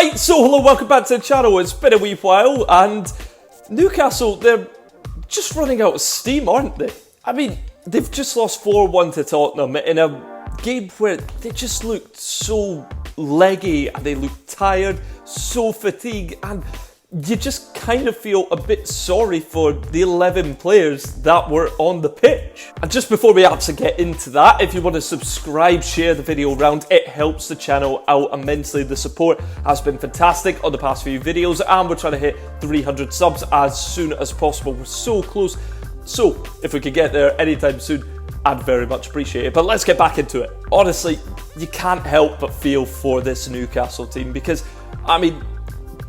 Right, so hello, welcome back to the channel. It's been a wee while, and Newcastle, they're just running out of steam, aren't they? I mean, they've just lost 4-1 to Tottenham in a game where they just looked so leggy, and they looked tired, so fatigued, and you just kind of feel a bit sorry for the 11 players that were on the pitch. And just before we actually get into that, if you want to subscribe, share the video around, it helps the channel out immensely. The support has been fantastic on the past few videos, and we're trying to hit 300 subs as soon as possible. We're so close, so if we could get there anytime soon, I'd very much appreciate it. But let's get back into it. Honestly, you can't help but feel for this Newcastle team because, I mean,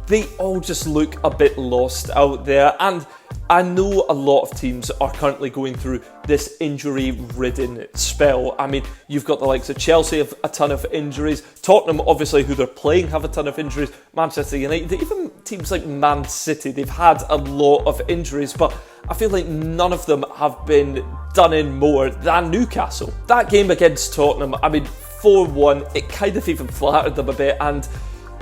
they all just look a bit lost out there, and I know a lot of teams are currently going through this injury-ridden spell. I mean, you've got the likes of Chelsea have a ton of injuries, Tottenham, obviously, who they're playing, have a ton of injuries, Manchester United, even teams like Man City, they've had a lot of injuries, but I feel like none of them have been done in more than Newcastle. That game against Tottenham, I mean, 4-1, it kind of even flattered them a bit, and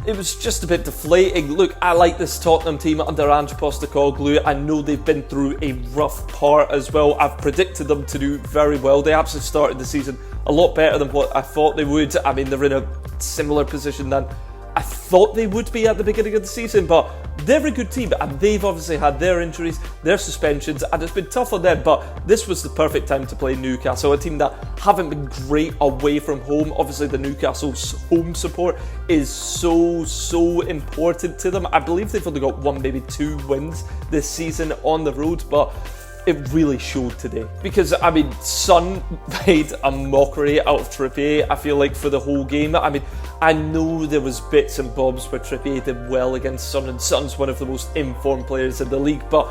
it was just a bit deflating. Look, I like this Tottenham team under Ange Postecoglou. I know they've been through a rough part as well. I've predicted them to do very well. They actually started the season a lot better than what I thought they would. I mean, they're in a similar position than I thought they would be at the beginning of the season, but they're a good team, and they've obviously had their injuries, their suspensions, and it's been tough on them, but this was the perfect time to play Newcastle, a team that haven't been great away from home. Obviously, the Newcastle's home support is so important to them. I believe they've only got one, maybe 2 wins this season on the road, but it really showed today. Because, I mean, Son made a mockery out of Trippier, I feel like, for the whole game. I mean, I know there was bits and bobs where Trippier did well against Son, and Son's one of the most informed players in the league, but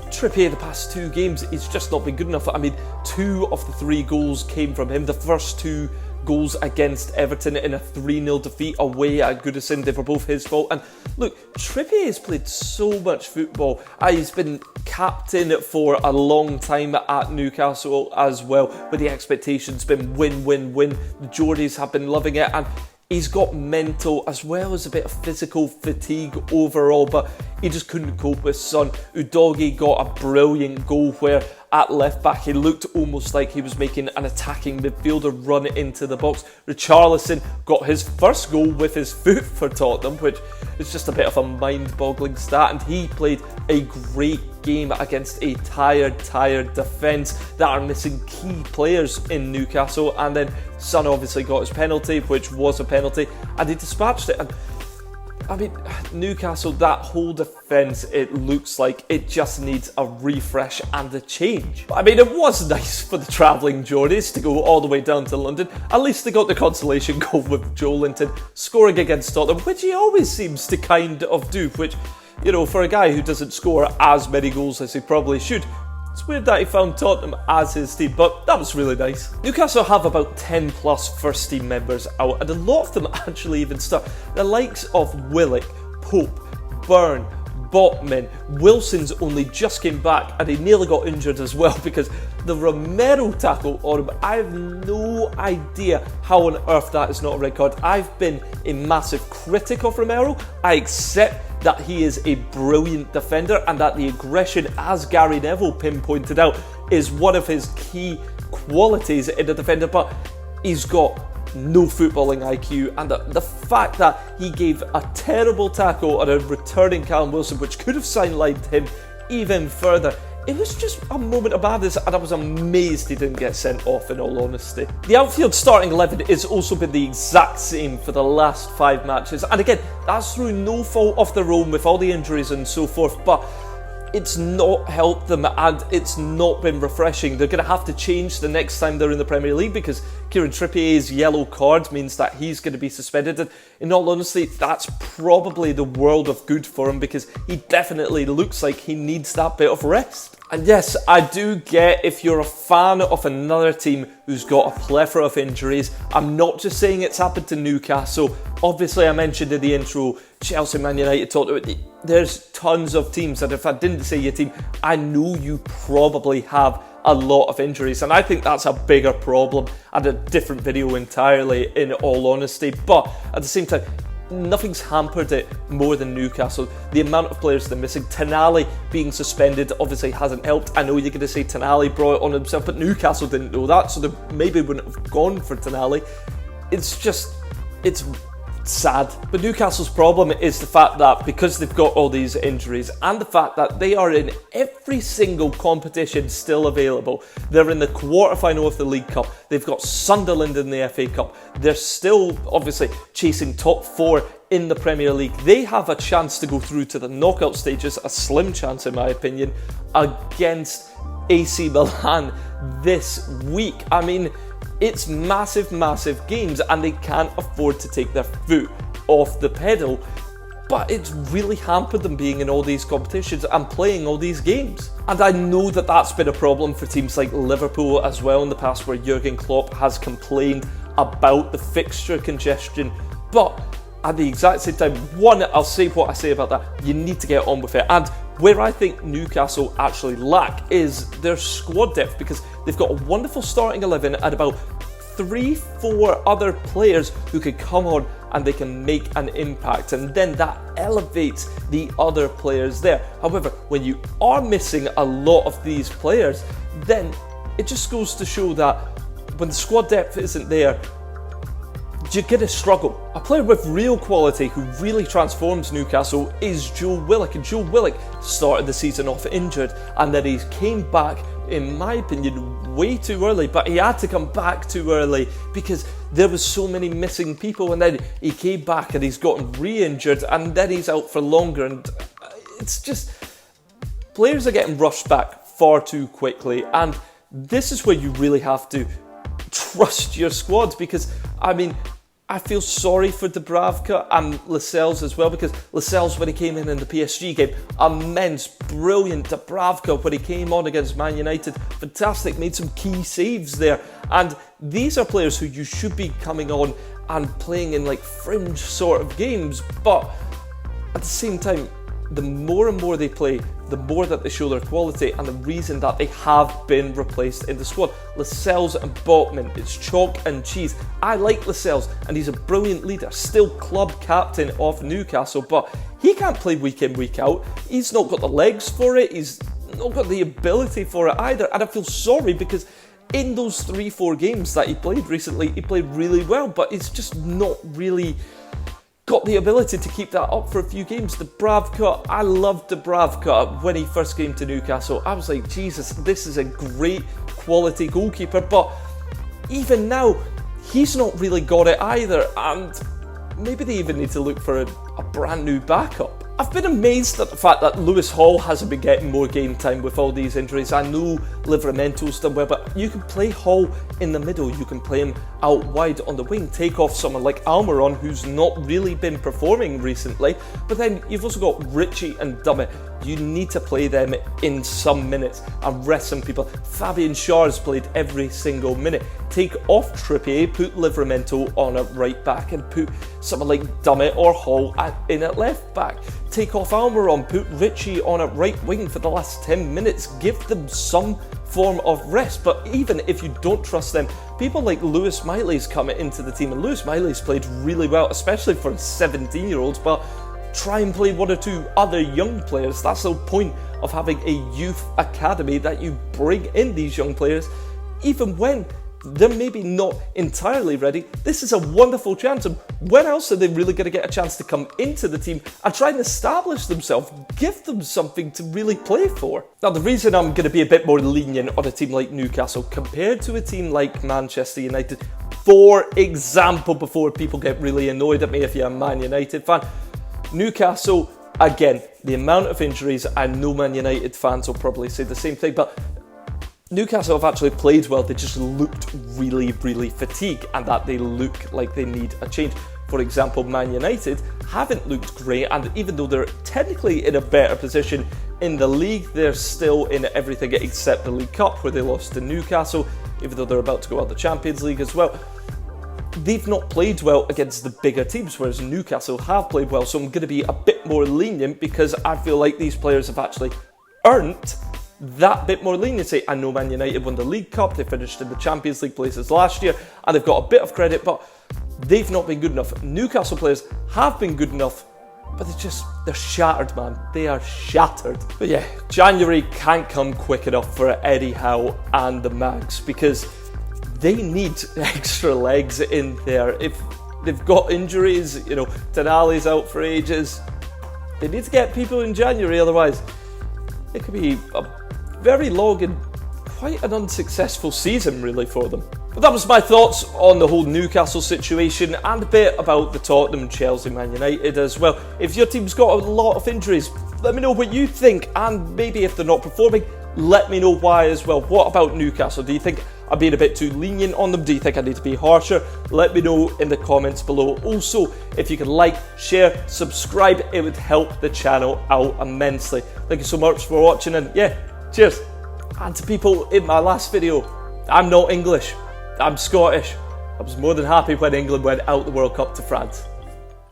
Trippier the past 2 games, he's just not been good enough. I mean, 2 of the 3 goals came from him. The first 2 goals against Everton in a 3-0 defeat away at Goodison, they were both his fault. And look, Trippier has played so much football. He's been captain for a long time at Newcastle as well, with the expectations been win. The Geordies have been loving it, and he's got mental as well as a bit of physical fatigue overall, but he just couldn't cope with Son. Udogie got a brilliant goal where at left back he looked almost like he was making an attacking midfielder run into the box. Richarlison got his first goal with his foot for Tottenham, which is just a bit of a mind-boggling stat, and he played a great game against a tired defence that are missing key players in Newcastle. And then Son obviously got his penalty, which was a penalty, and he dispatched it. And I mean, Newcastle, that whole defence, it looks like it just needs a refresh and a change. I mean, it was nice for the travelling Geordies to go all the way down to London. At least they got the consolation goal with Joe Linton scoring against Tottenham, which he always seems to kind of do, which, you know, for a guy who doesn't score as many goals as he probably should, it's weird that he found Tottenham as his team, but that was really nice. Newcastle have about 10 plus first team members out, and a lot of them actually even start. The likes of Willock, Pope, Byrne, Botman, Wilson's only just came back, and he nearly got injured as well because the Romero tackle on him, I have no idea how on earth that is not a red card. I've been a massive critic of Romero. I accept that he is a brilliant defender and that the aggression, as Gary Neville pinpointed out, is one of his key qualities in a defender, but he's got no footballing IQ, and the fact that he gave a terrible tackle on a returning Callum Wilson, which could have sidelined him even further, it was just a moment of madness, and I was amazed he didn't get sent off, in all honesty. The outfield starting 11 has also been the exact same for the last 5 matches, and again, that's through no fault of their own with all the injuries and so forth, but it's not helped them, and it's not been refreshing. They're going to have to change the next time they're in the Premier League because Kieran Trippier's yellow card means that he's going to be suspended, and in all honesty, that's probably the world of good for him because he definitely looks like he needs that bit of rest. And yes, I do get if you're a fan of another team who's got a plethora of injuries. I'm not just saying it's happened to Newcastle. Obviously, I mentioned in the intro, Chelsea, Man United, Tottenham. There's tons of teams that if I didn't say your team, I know you probably have a lot of injuries, and I think that's a bigger problem and a different video entirely, in all honesty. But at the same time, nothing's hampered it more than Newcastle. The amount of players they're missing, Tonali being suspended obviously hasn't helped. I know you're going to say Tonali brought it on himself, but Newcastle didn't know that, so they maybe wouldn't have gone for Tonali. It's sad. But Newcastle's problem is the fact that because they've got all these injuries and the fact that they are in every single competition still available. They're in the quarterfinal of the League Cup. They've got Sunderland in the FA Cup. They're still obviously chasing top 4 in the Premier League. They have a chance to go through to the knockout stages, a slim chance in my opinion, against AC Milan this week. I mean, it's massive, massive games and they can't afford to take their foot off the pedal, but it's really hampered them being in all these competitions and playing all these games. And I know that that's been a problem for teams like Liverpool as well in the past, where Jurgen Klopp has complained about the fixture congestion, but at the exact same time, one, I'll say what I say about that, you need to get on with it. And where I think Newcastle actually lack is their squad depth, because they've got a wonderful starting 11 and about 3-4 other players who can come on and they can make an impact, and then that elevates the other players there. However, when you are missing a lot of these players, then it just goes to show that when the squad depth isn't there, you're going to struggle. A player with real quality who really transforms Newcastle is Joe Willock, and Joe Willock started the season off injured and then he came back, in my opinion, way too early, but he had to come back too early because there was so many missing people, and then he came back and he's gotten re-injured and then he's out for longer, and it's just, players are getting rushed back far too quickly, and this is where you really have to trust your squad, because I mean, I feel sorry for Dubravka and Lascelles as well, because Lascelles, when he came in the PSG game, immense, brilliant. Dubravka, when he came on against Man United, fantastic, made some key saves there. And these are players who you should be coming on and playing in like fringe sort of games, but at the same time, the more and more they play, the more that they show their quality, and the reason that they have been replaced in the squad. Lascelles and Botman, it's chalk and cheese. I like Lascelles and he's a brilliant leader, still club captain of Newcastle, but he can't play week in, week out. He's not got the legs for it, he's not got the ability for it either, and I feel sorry because in those 3-4 games that he played recently, he played really well, but he's just not really got the ability to keep that up for a few games. Dubravka, I loved Dubravka when he first came to Newcastle. I was like, Jesus, this is a great quality goalkeeper, but even now, he's not really got it either, and maybe they even need to look for a brand new backup. I've been amazed at the fact that Lewis Hall hasn't been getting more game time with all these injuries. I know Livramento's done well, but you can play Hall in the middle, you can play him out wide on the wing, take off someone like Almiron, who's not really been performing recently, but then you've also got Ritchie and Dummett. You need to play them in some minutes and rest some people. Fabian Schär's played every single minute. Take off Trippier, put Livramento on a right back and put someone like Dummett or Hall in at left back. Take off Almiron, put Ritchie on a right wing for the last 10 minutes. Give them some form of rest. But even if you don't trust them, people like Lewis Miley's come into the team, and Lewis Miley's played really well, especially for 17-year-olds, but try and play one or two other young players. That's the point of having a youth academy, that you bring in these young players even when they're maybe not entirely ready. This is a wonderful chance, and when else are they really going to get a chance to come into the team and try and establish themselves? Give them something to really play for. Now, the reason I'm going to be a bit more lenient on a team like Newcastle compared to a team like Manchester United, for example, before people get really annoyed at me if you're a Man United fan, Newcastle, again, the amount of injuries, I know Man United fans will probably say the same thing, but Newcastle have actually played well. They just looked really, really fatigued, and that they look like they need a change. For example, Man United haven't looked great, and even though they're technically in a better position in the league, they're still in everything except the League Cup, where they lost to Newcastle, even though they're about to go out the Champions League as well. They've not played well against the bigger teams, whereas Newcastle have played well, so I'm going to be a bit more lenient because I feel like these players have actually earned that bit more leniency. I know Man United won the League Cup, they finished in the Champions League places last year, and they've got a bit of credit, but they've not been good enough. Newcastle players have been good enough, but they're shattered, man. They are shattered. But yeah, January can't come quick enough for Eddie Howe and the Mags, because they need extra legs in there. If they've got injuries, you know, Denali's out for ages, they need to get people in January, otherwise it could be a very long and quite an unsuccessful season really for them. But that was my thoughts on the whole Newcastle situation and a bit about the Tottenham, Chelsea, Man United as well. If your team's got a lot of injuries, let me know what you think, and maybe if they're not performing, let me know why as well. What about Newcastle? Do you think I'm being a bit too lenient on them? Do you think I need to be harsher? Let me know in the comments below. Also, if you can like, share, subscribe, it would help the channel out immensely. Thank you so much for watching, and yeah, cheers. And to people in my last video, I'm not English, I'm Scottish. I was more than happy when England went out the World Cup to France.